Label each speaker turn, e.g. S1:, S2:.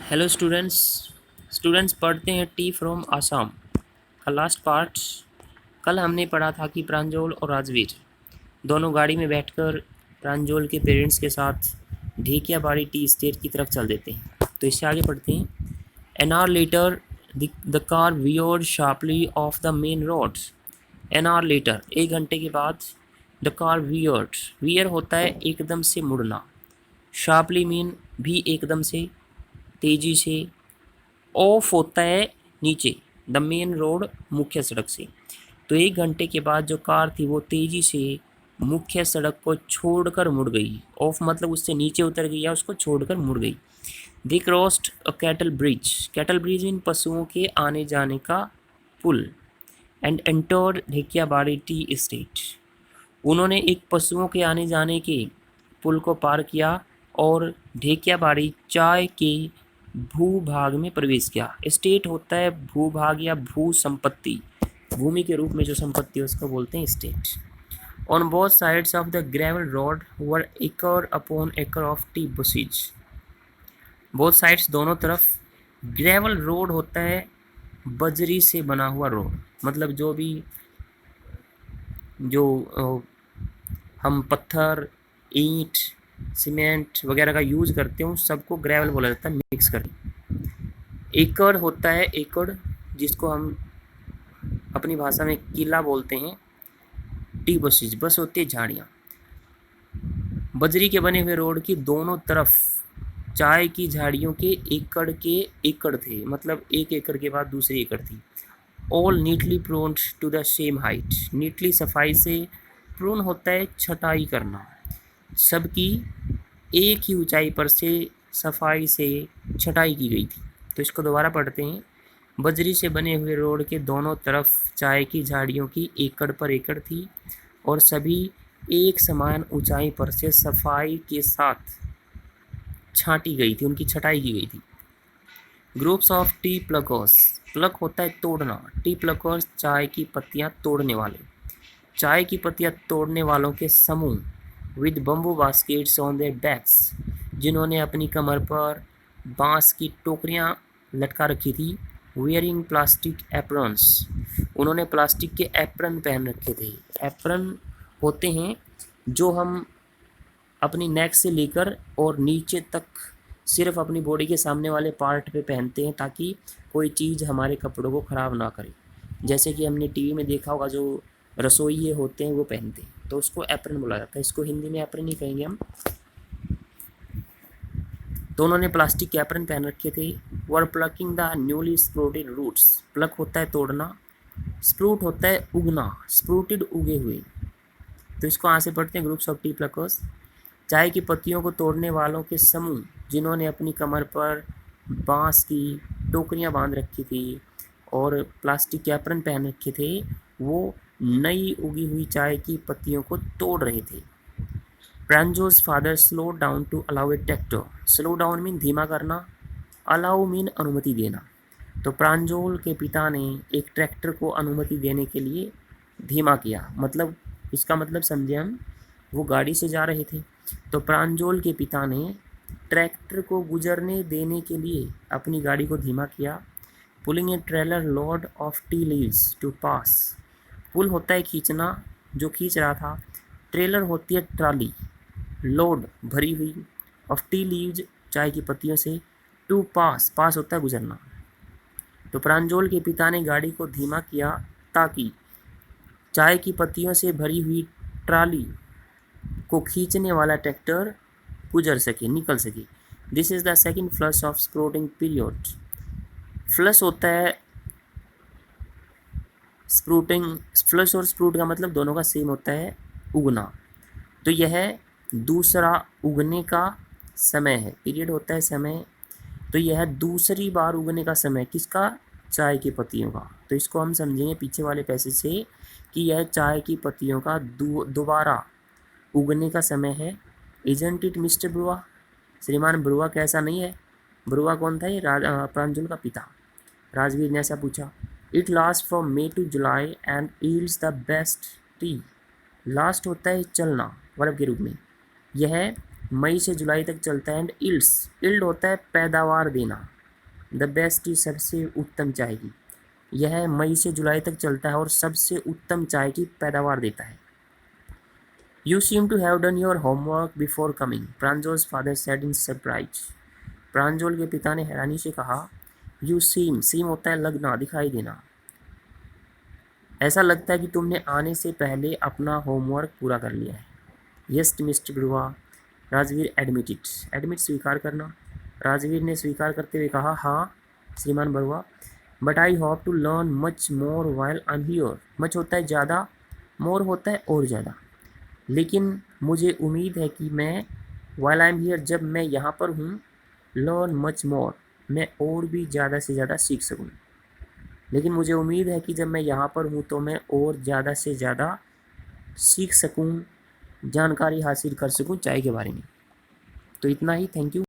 S1: Hello students पढ़ते हैं T from Assam का लास्ट पार्ट। कल हमने पढ़ा था कि प्रांजल और राजवीर दोनों गाड़ी में बैठकर प्रांजल के पेरेंट्स के साथ ढेकियाबाड़ी टी स्टेट की तरफ चल देते हैं। तो इससे आगे पढ़ते हैं। An hour later the car weird sharply of the main road. An hour later, एक घंटे के बाद, द कार वियर होता है एकदम से मुड़ना। शार्पली मीन भी एकदम से, तेज़ी से। ऑफ होता है नीचे, द मेन रोड मुख्य सड़क से। तो एक घंटे के बाद जो कार थी वो तेज़ी से मुख्य सड़क को छोड़कर मुड़ गई। ऑफ मतलब उससे नीचे उतर गई या उसको छोड़कर मुड़ गई। They crossed a cattle bridge इन पशुओं के आने जाने का पुल and entered Dhekiabari tea estate. उन्होंने एक पशुओं के आने जाने के पुल को पार किया और ढेकियाबाड़ी चाय के भूभाग में प्रवेश किया। एस्टेट होता है भूभाग या भू संपत्ति, भूमि के रूप में जो संपत्ति है उसको बोलते हैं state. On both sides of the gravel road were acre upon acre of tea bushes. Both sides दोनों तरफ, ग्रेवल रोड होता है बजरी से बना हुआ रोड, मतलब जो भी जो हम पत्थर, ईंट, सीमेंट वगैरह का यूज़ करते हैं उस सबको ग्रेवल बोला जाता है, मिक्स कर। एकड़ होता है एकड़, जिसको हम अपनी भाषा में किला बोलते हैं। टी बसेज, बस होती है झाड़ियाँ। बजरी के बने हुए रोड की दोनों तरफ चाय की झाड़ियों के एकड़ थे, मतलब एक एकड़ के बाद दूसरी एकड़ थी। All neatly pruned to the same height. Neatly सफाई से, प्रून होता है छटाई करना, सबकी एक ही ऊंचाई पर से सफाई से छटाई की गई थी। तो इसको दोबारा पढ़ते हैं। बजरी से बने हुए रोड के दोनों तरफ चाय की झाड़ियों की एकड़ पर एकड़ थी और सभी एक समान ऊंचाई पर से सफाई के साथ छांटी गई थी, उनकी छटाई की गई थी। Groups of tea pluckers, pluck होता है तोड़ना, टी प्लकर्स चाय की पत्तियां तोड़ने वाले, चाय की पत्तियां तोड़ने वालों के समूह। With bamboo baskets on their backs, जिन्होंने अपनी कमर पर बांस की टोकरियां लटका रखी थी। वेयरिंग प्लास्टिक एप्रॉन्स, उन्होंने प्लास्टिक के एप्रन पहन रखे थे। एप्रन होते हैं जो हम अपनी नेक से लेकर और नीचे तक सिर्फ अपनी बॉडी के सामने वाले पार्ट पे पहनते हैं ताकि कोई चीज़ हमारे कपड़ों को ख़राब ना करे। जैसे कि हमने टीवी में देखा होगा, जो रसोइये होते हैं वो पहनते हैं, तो उसको एप्रन बोला जाता है। इसको हिंदी में एप्रन ही कहेंगे हम। तो उन्होंने प्लास्टिक के एप्रन पहन रखे थे। Were plucking the newly sprouted roots, pluck होता है तोड़ना, स्प्रूट होता है उगना, स्प्रूटेड उगे हुए। तो इसको यहाँ से पढ़ते हैं, ग्रुप्स ऑफ टी प्लकर्स, चाय की पत्तियों को तोड़ने वालों के समूह, जिन्होंने अपनी कमर पर बांस की टोकरियां बांध रखी थी और प्लास्टिक के एप्रन पहन रखे थे, वो नई उगी हुई चाय की पत्तियों को तोड़ रहे थे। Pranjol's father slow down to allow a tractor, slow down mean धीमा करना, अलाउ मीन अनुमति देना। तो प्रांजोल के पिता ने एक ट्रैक्टर को अनुमति देने के लिए धीमा किया, मतलब इसका मतलब समझे हम, वो गाड़ी से जा रहे थे तो प्रांजोल के पिता ने ट्रैक्टर को गुजरने देने के लिए अपनी गाड़ी को धीमा किया। Pulling a trailer load of tea leaves to pass, pull होता है खींचना, जो खींच रहा था। ट्रेलर होती है ट्राली, लोड भरी हुई, ऑफ टी लीव्स चाय की पत्तियों से, टू पास, पास होता है गुजरना। तो प्रांजोल के पिता ने गाड़ी को धीमा किया ताकि चाय की पत्तियों से भरी हुई ट्राली को खींचने वाला ट्रैक्टर गुजर सके, निकल सके। This is the second flush of sprouting period. Flush होता है स्प्रूटिंग, फ्लश और स्प्रूट का मतलब दोनों का सेम होता है, उगना। तो यह दूसरा उगने का समय है, पीरियड होता है समय। तो यह दूसरी बार उगने का समय किसका? चाय की पत्तियों का। तो इसको हम समझेंगे पीछे वाले पैसेज से कि यह चाय की पत्तियों का दोबारा उगने का समय है। इजंट इट मिस्टर ब्रुआ, श्रीमान ब्रुआ कैसा नहीं है? ब्रुआ कौन था? ये प्रांजल का पिता। राजवीर ने ऐसा पूछा। It last from May to July and yields the best tea, last होता है चलना वर्ब के रूप में, यह मई से जुलाई तक चलता है। एंड इल्ड्स, इल्ड होता है पैदावार देना, द बेस्ट इज सबसे उत्तम चाय की। यह मई से जुलाई तक चलता है और सबसे उत्तम चाय की पैदावार देता है। You seem to have done your homework before coming, Pranjol's father said in surprise. Pranjol के पिता ने हैरानी से कहा, यू सीम होता है लगना, दिखाई देना। ऐसा लगता है कि तुमने आने से पहले अपना होमवर्क पूरा कर लिया है। Yes mister Barua, Rajveer admit स्वीकार करना। राजवीर ने स्वीकार करते हुए कहा, हाँ श्रीमान Barua, but I hope to learn much more while I am here. Much होता है ज़्यादा, मोर होता है और ज़्यादा, लेकिन मुझे उम्मीद है कि मैं वाइल आई एम हियर, जब मैं यहाँ पर हूँ, लर्न मच मोर, मैं और भी ज़्यादा से ज़्यादा सीख सकूँ। लेकिन मुझे उम्मीद है कि जब मैं यहाँ पर हूँ तो मैं और ज़्यादा से ज़्यादा सीख सकूँ, जानकारी हासिल कर सकूँ चाय के बारे में। तो इतना ही, थैंक यू।